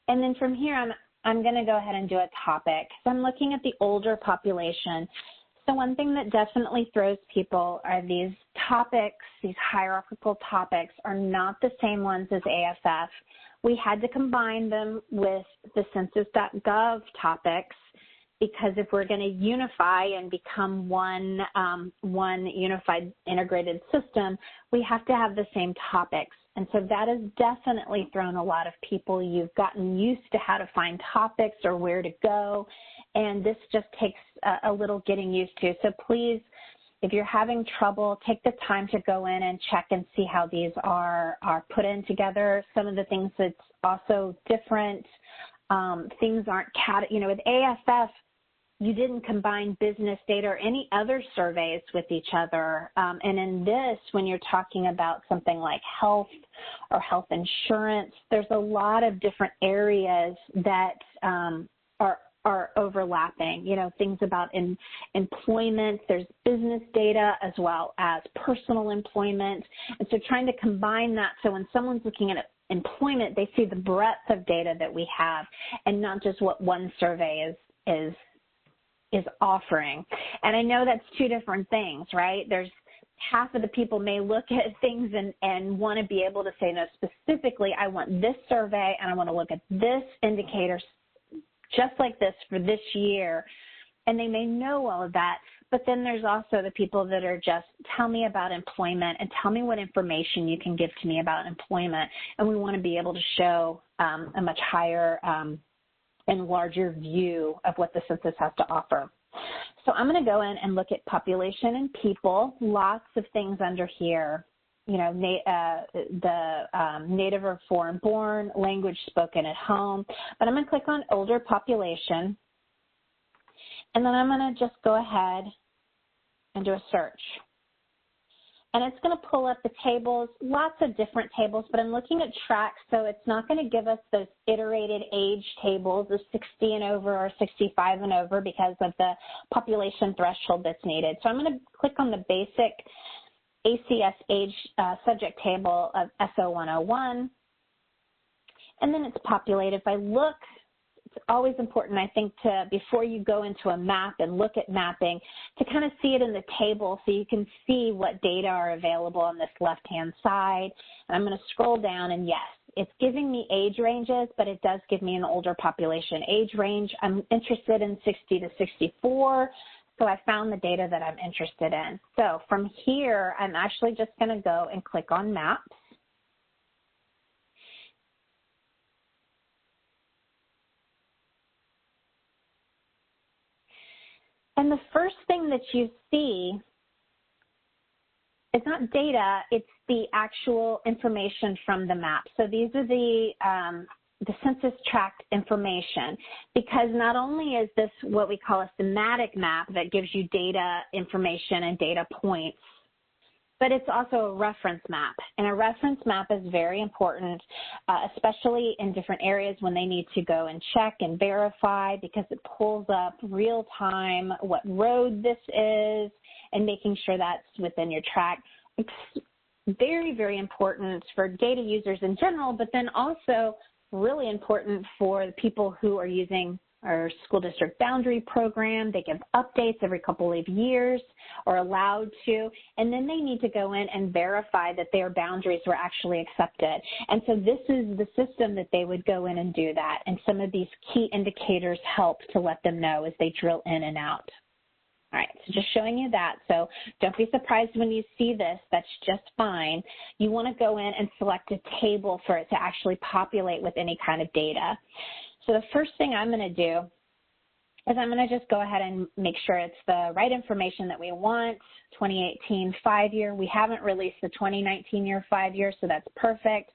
And then from here, I'm going to go ahead and do a topic. So I'm looking at the older population. So one thing that definitely throws people are these topics, these hierarchical topics are not the same ones as AFF. We had to combine them with the census.gov topics, because if we're going to unify and become one unified integrated system, we have to have the same topics. And so that has definitely thrown a lot of people. You've gotten used to how to find topics or where to go, and this just takes a little getting used to. So please, if you're having trouble, take the time to go in and check and see how these are put in together. Some of the things that's also different, things aren't, with AFF, you didn't combine business data or any other surveys with each other. And in this, when you're talking about something like health or health insurance, there's a lot of different areas that are overlapping. You know, things about employment, there's business data as well as personal employment. And so trying to combine that, so when someone's looking at employment, they see the breadth of data that we have and not just what one survey is offering. And I know that's two different things, right? There's half of the people may look at things and want to be able to say, no, specifically, I want this survey and I want to look at this indicator just like this for this year. And they may know all of that. But then there's also the people that are just, tell me about employment and tell me what information you can give to me about employment. And we want to be able to show a much higher and larger view of what the census has to offer. So I'm going to go in and look at population and people, lots of things under here, you know, native or foreign born, language spoken at home, but I'm going to click on older population, and then I'm going to just go ahead and do a search. And it's going to pull up the tables, lots of different tables, but I'm looking at tracks, so it's not going to give us those iterated age tables of 60 and over or 65 and over because of the population threshold that's needed. So I'm going to click on the basic ACS age subject table of SO101, and then it's populated. If I look, it's always important, I think, to, before you go into a map and look at mapping, to kind of see it in the table so you can see what data are available on this left-hand side. And I'm going to scroll down, and yes, it's giving me age ranges, but it does give me an older population age range. I'm interested in 60 to 64, so I found the data that I'm interested in. So from here, I'm actually just going to go and click on Maps. And the first thing that you see it's not data, it's the actual information from the map. So these are the census tract information, because not only is this what we call a thematic map that gives you data information and data points, but it's also a reference map. And a reference map is very important, especially in different areas when they need to go and check and verify, because it pulls up real time what road this is and making sure that's within your tract. It's very, very important for data users in general, but then also really important for the people who are using our school district boundary program. They give updates every couple of years, or allowed to, and then they need to go in and verify that their boundaries were actually accepted. And so this is the system that they would go in and do that. And some of these key indicators help to let them know as they drill in and out. All right, so just showing you that. So don't be surprised when you see this. That's just fine. You want to go in and select a table for it to actually populate with any kind of data. So the first thing I'm going to do is I'm going to just go ahead and make sure it's the right information that we want. 2018 5-year. We haven't released the 2019 year 5-year, so that's perfect.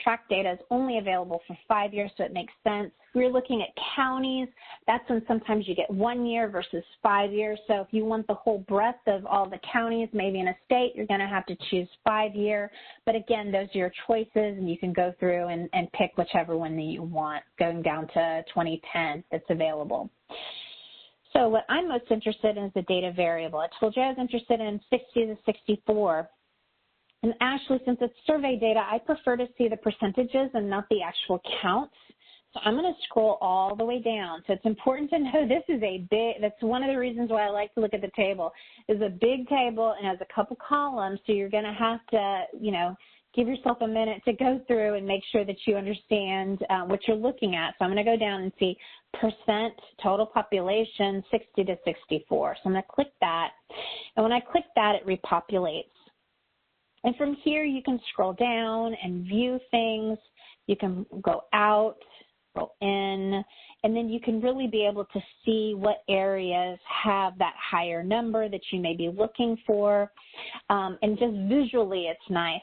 Tract data is only available for 5 years, so it makes sense. We're looking at counties. That's when sometimes you get 1 year versus 5 years. So if you want the whole breadth of all the counties, maybe in a state, you're going to have to choose 5-year. But again, those are your choices, and you can go through and pick whichever one that you want, going down to 2010 that's available. So what I'm most interested in is the data variable. I told you I was interested in 60 to 64. And actually, since it's survey data, I prefer to see the percentages and not the actual counts. So I'm going to scroll all the way down. So it's important to know this is a big, that's one of the reasons why I like to look at the table, is a big table and has a couple columns. So you're going to have to, give yourself a minute to go through and make sure that you understand what you're looking at. So I'm going to go down and see percent total population 60 to 64. So I'm going to click that. And when I click that, it repopulates. And from here, you can scroll down and view things. You can go out, go in, and then you can really be able to see what areas have that higher number that you may be looking for. And just visually, it's nice.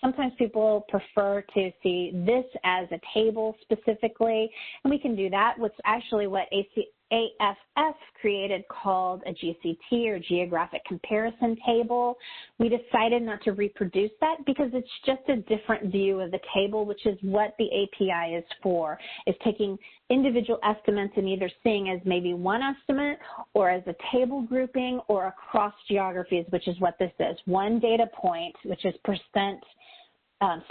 Sometimes people prefer to see this as a table specifically, and we can do that. What's actually what AFF created called a GCT, or Geographic Comparison Table. We decided not to reproduce that because it's just a different view of the table, which is what the API is for, is taking individual estimates and either seeing as maybe one estimate or as a table grouping or across geographies, which is what this is. One data point, which is percent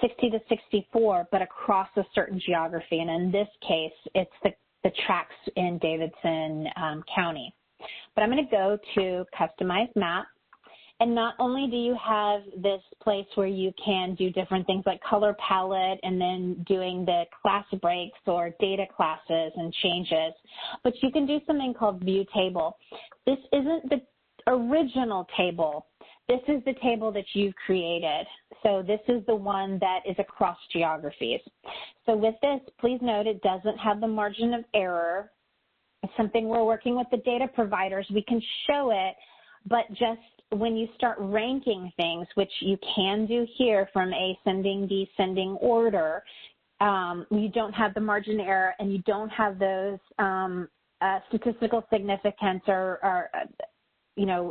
60 to 64, but across a certain geography. And in this case, it's the tracts in Davidson County. But I'm going to go to Customize Map. And not only do you have this place where you can do different things like color palette and then doing the class breaks or data classes and changes, but you can do something called View Table. This isn't the original table. This is the table that you've created. So this is the one that is across geographies. So with this, please note it doesn't have the margin of error. It's something we're working with the data providers. We can show it, but just when you start ranking things, which you can do here from ascending, descending order, you don't have the margin of error and you don't have those statistical significance or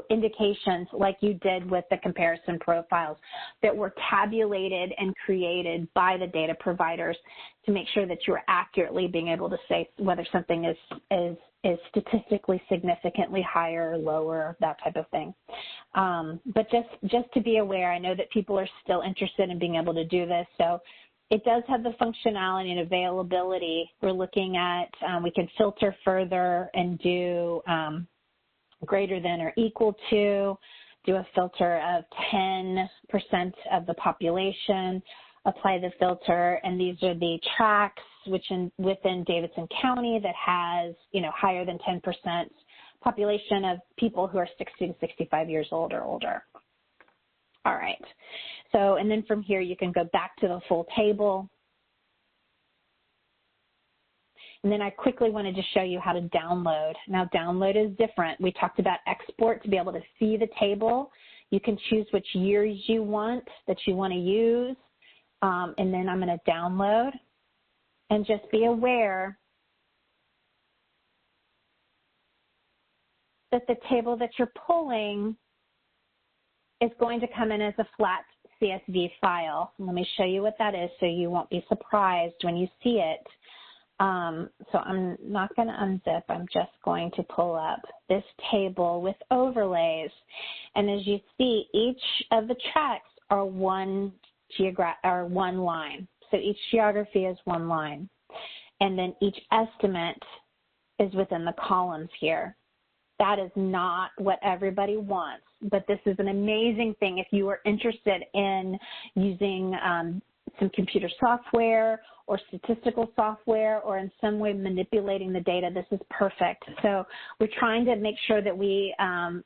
indications like you did with the comparison profiles that were tabulated and created by the data providers to make sure that you're accurately being able to say whether something is statistically significantly higher or lower, that type of thing. But just to be aware, I know that people are still interested in being able to do this. So it does have the functionality and availability. We're looking at, we can filter further and do greater than or equal to, do a filter of 10% of the population, apply the filter, and these are the tracts within Davidson County that has, higher than 10% population of people who are 60 to 65 years old or older. All right. So, and then from here, you can go back to the full table. And then I quickly wanted to show you how to download. Now, download is different. We talked about export to be able to see the table. You can choose which years you want to use, and then I'm going to download. And just be aware that the table that you're pulling is going to come in as a flat CSV file. Let me show you what that is so you won't be surprised when you see it. So I'm not going to unzip. I'm just going to pull up this table with overlays. And as you see, each of the tracks are one line. So each geography is one line. And then each estimate is within the columns here. That is not what everybody wants, but this is an amazing thing if you are interested in using some computer software or statistical software or in some way manipulating the data. This is perfect. So we're trying to make sure that we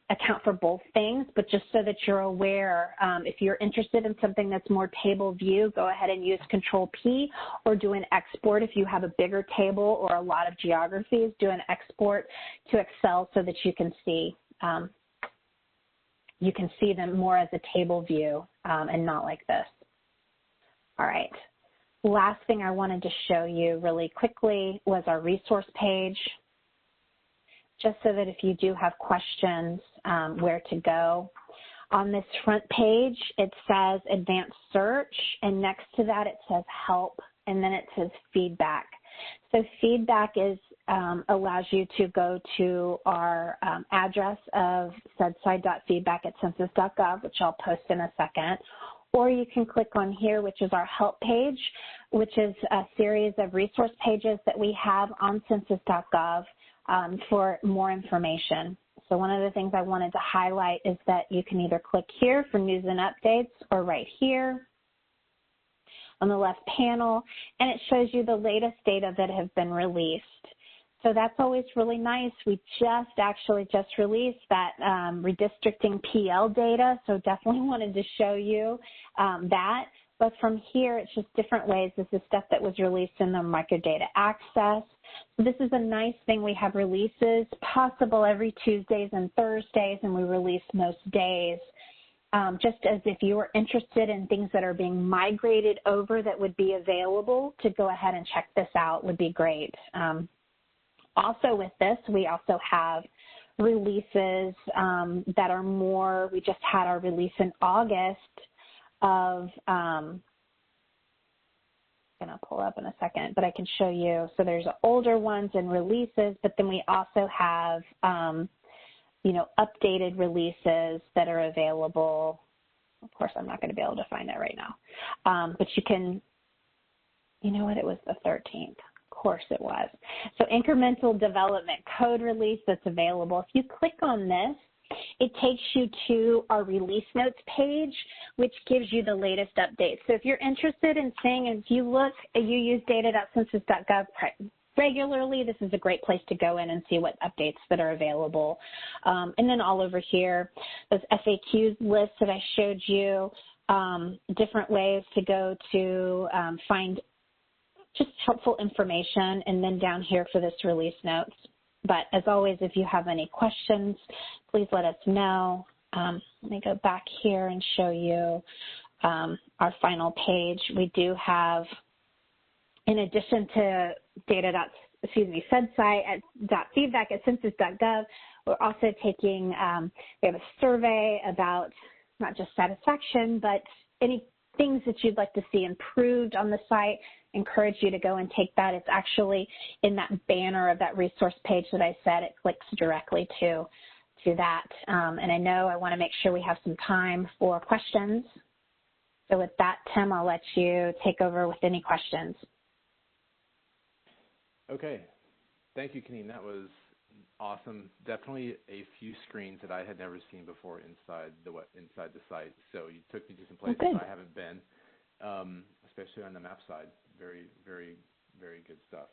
account for both things, but just so that you're aware, if you're interested in something that's more table view, go ahead and use Control-P or do an export. If you have a bigger table or a lot of geographies, do an export to Excel so that you can see them more as a table view and not like this. All right. Last thing I wanted to show you really quickly was our resource page, just so that if you do have questions, where to go. On this front page, it says advanced search, and next to that it says help, and then it says feedback. So feedback is allows you to go to our address of sudside.feedback@census.gov, which I'll post in a second. Or you can click on here, which is our help page, which is a series of resource pages that we have on census.gov for more information. So one of the things I wanted to highlight is that you can either click here for news and updates or right here on the left panel, and it shows you the latest data that have been released. So that's always really nice. We actually just released that redistricting PL data, so definitely wanted to show you that. But from here, it's just different ways. This is stuff that was released in the microdata access. So this is a nice thing. We have releases possible every Tuesdays and Thursdays, and we release most days. Just as if you were interested in things that are being migrated over that would be available, to go ahead and check this out would be great. Also with this, we also have releases that are more, we just had our release in August of, I'm going to pull up in a second, but I can show you. So there's older ones and releases, but then we also have, updated releases that are available. Of course, I'm not going to be able to find that right now. But you can, it was the 13th. Of course it was. So incremental development code release that's available. If you click on this, it takes you to our release notes page, which gives you the latest updates. So if you're interested in seeing, if you use data.census.gov regularly, this is a great place to go in and see what updates that are available. And then all over here, those FAQs lists that I showed you, different ways to go to find just helpful information, and then down here for this release notes. But as always, if you have any questions, please let us know. Let me go back here and show you our final page. We do have, in addition to feedback@census.gov, we're also taking, we have a survey about not just satisfaction, but any things that you'd like to see improved on the site. Encourage you to go and take that. It's actually in that banner of that resource page that I said. It clicks directly to that. And I know I want to make sure we have some time for questions. So with that, Tim, I'll let you take over with any questions. Okay. Thank you, KaNin. That was awesome. Definitely a few screens that I had never seen before inside the site. So you took me to some places I haven't been, especially on the map side. Very, very, very good stuff.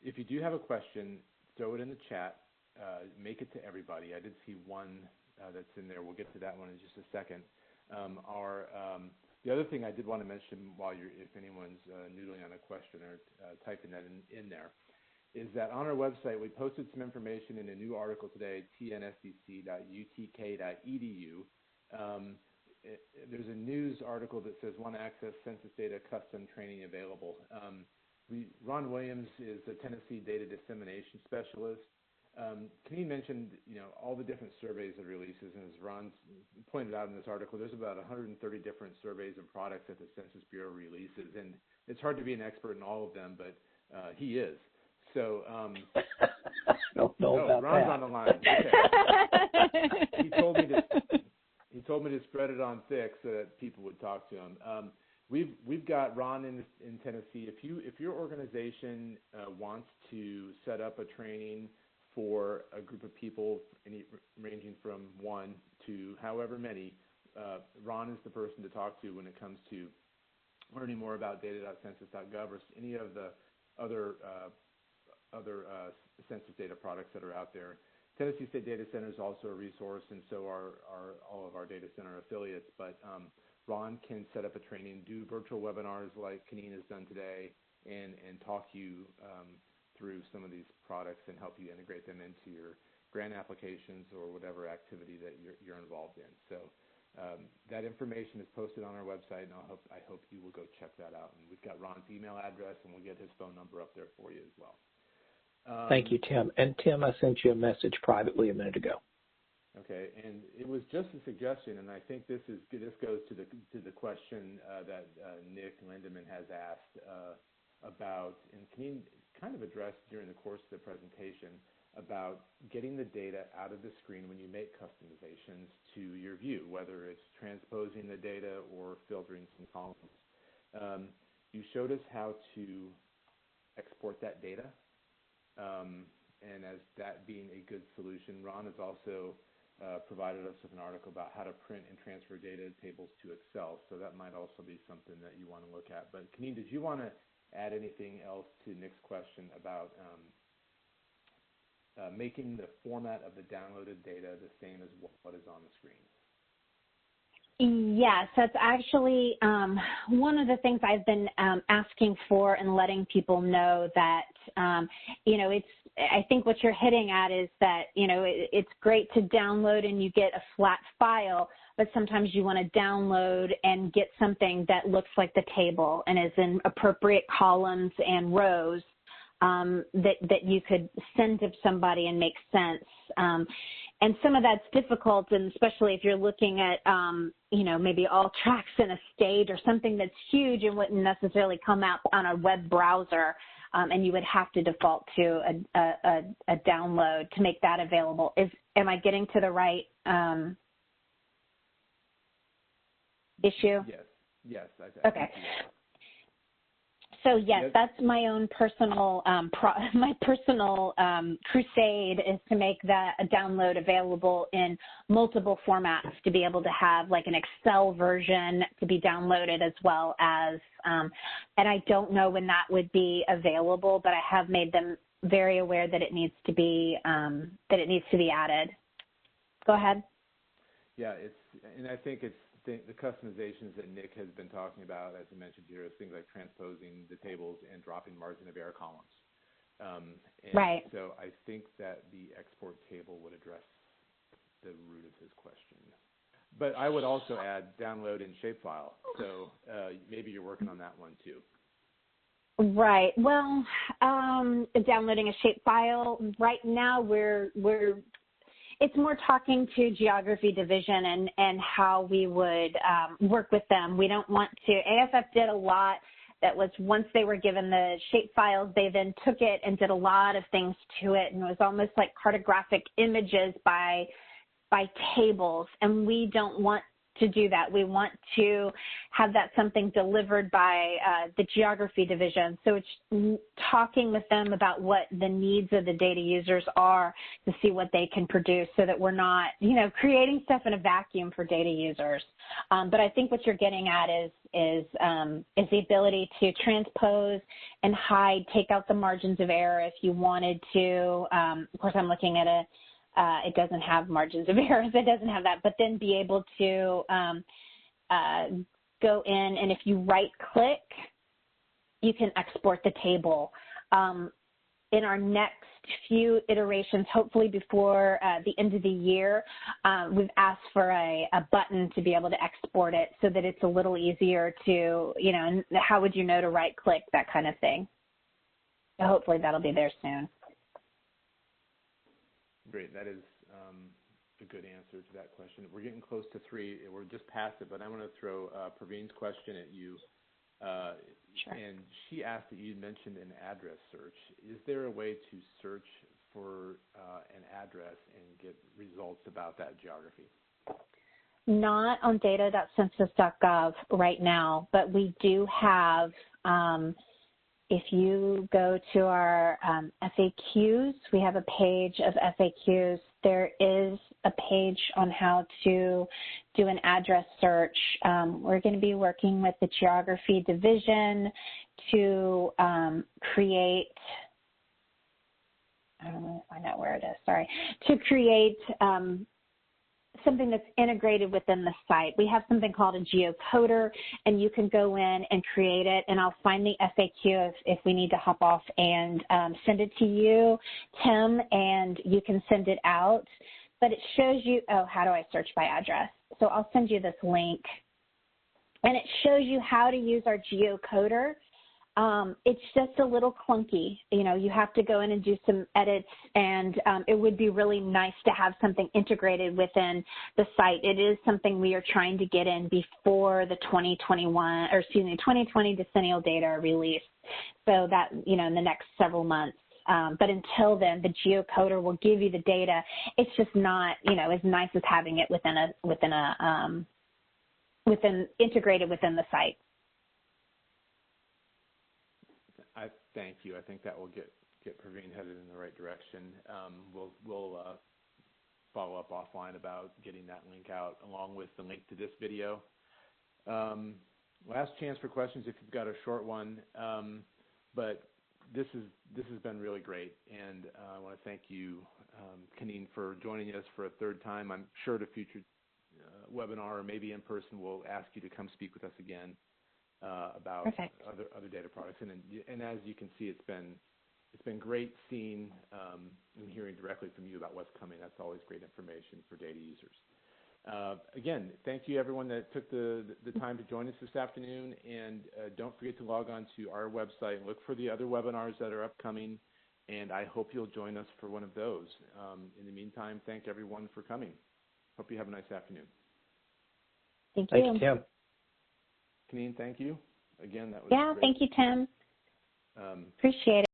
If you do have a question, throw it in the chat. Make it to everybody. I did see one that's in there. We'll get to that one in just a second. The other thing I did want to mention, if anyone's noodling on a question or typing that in there, is that on our website, we posted some information in a new article today, tnsdc.utk.edu. There's a news article that says "Want to access census data custom training available." Ron Williams is the Tennessee Data Dissemination Specialist. KaNin mentioned, all the different surveys and releases, and as Ron pointed out in this article, there's about 130 different surveys and products that the Census Bureau releases, and it's hard to be an expert in all of them, but he is. So, don't know about Ron's that. on the line. Okay. He told me to spread it on thick so that people would talk to him. We've got Ron in Tennessee. If your organization wants to set up a training for a group of people, ranging from 1 to however many, Ron is the person to talk to when it comes to learning more about data.census.gov or any of the other census data products that are out there. Tennessee State Data Center is also a resource, and so are all of our data center affiliates. But Ron can set up a training, do virtual webinars like KaNin has done today, and talk you through some of these products and help you integrate them into your grant applications or whatever activity that you're involved in. So that information is posted on our website, and I hope you will go check that out. And we've got Ron's email address, and we'll get his phone number up there for you as well. Thank you, Tim. And Tim, I sent you a message privately a minute ago. Okay, and it was just a suggestion, and I think this goes to the question that Nick Lindeman has asked about, and KaNin kind of addressed during the course of the presentation, about getting the data out of the screen when you make customizations to your view, whether it's transposing the data or filtering some columns. You showed us how to export that data. And as that being a good solution, Ron has also provided us with an article about how to print and transfer data tables to Excel. So that might also be something that you want to look at. But KaNin, did you want to add anything else to Nick's question about making the format of the downloaded data the same as what is on the screen? Yes, that's actually one of the things I've been asking for and letting people know that, I think what you're hitting at is that, it's great to download and you get a flat file, but sometimes you want to download and get something that looks like the table and is in appropriate columns and rows that you could send to somebody and make sense. And some of that's difficult, and especially if you're looking at, maybe all tracks in a state or something that's huge and wouldn't necessarily come out on a web browser, and you would have to default to a download to make that available. Am I getting to the right issue? Yes. Okay. So yes, that's my own personal crusade is to make that a download available in multiple formats, to be able to have like an Excel version to be downloaded, as well as and I don't know when that would be available, but I have made them very aware that it needs to be added. Go ahead. Yeah, I think it's the customizations that Nick has been talking about, as I mentioned here, is things like transposing the tables and dropping margin of error columns. Right. So I think that the export table would address the root of his question. But I would also add download in shapefile. So maybe you're working on that one too. Right. Well, downloading a shapefile right now, it's more talking to geography division and how we would work with them. We don't want to. ASF did a lot that was, once they were given the shape files, they then took it and did a lot of things to it, and it was almost like cartographic images by tables, and we don't want to do that. We want to have that something delivered by the geography division. So it's talking with them about what the needs of the data users are to see what they can produce, so that we're not, creating stuff in a vacuum for data users. But I think what you're getting at is the ability to transpose and hide, take out the margins of error if you wanted to. Of course, I'm looking at it doesn't have margins of errors. It doesn't have that, but then be able to go in, and if you right-click, you can export the table. in our next few iterations, hopefully before the end of the year, we've asked for a button to be able to export it so that it's a little easier to, you know, and how would you know to right click, that kind of thing. So hopefully that'll be there soon. Great. That is a good answer to that question. We're getting close to 3. We're just past it, but I'm going to throw Praveen's question at you. Sure. And she asked that you mentioned an address search. Is there a way to search for an address and get results about that geography? Not on data.census.gov right now, but we do have, if you go to our FAQs, we have a page of FAQs. There is a page on how to do an address search. We're going to be working with the geography division to create, I don't know, find out where it is, sorry, to create something that's integrated within the site. We have something called a geocoder, and you can go in and create it, and I'll find the FAQ if we need to hop off and send it to you, Tim, and you can send it out. But it shows you, oh, how do I search by address? So I'll send you this link, and it shows you how to use our geocoder. It's just a little clunky. You know, you have to go in and do some edits, and it would be really nice to have something integrated within the site. It is something we are trying to get in before the 2020 Decennial data are released, so that, you know, in the next several months. But until then, the geocoder will give you the data. It's just not, you know, as nice as having it integrated within the site. Thank you. I think that will get Praveen headed in the right direction. We'll follow up offline about getting that link out along with the link to this video. Last chance for questions if you've got a short one. But this has been really great, and I want to thank you, KaNin, for joining us for a third time. I'm sure at a future webinar or maybe in person we'll ask you to come speak with us again. About other data products, and as you can see, it's been great seeing and hearing directly from you about what's coming. That's always great information for data users. Again, thank you everyone that took the time to join us this afternoon, and don't forget to log on to our website and look for the other webinars that are upcoming, and I hope you'll join us for one of those. In the meantime, thank everyone for coming. Hope you have a nice afternoon. Thank you. Thank you, Tim. KaNin, thank you. Again, that was great. Thank you, Tim. Appreciate it.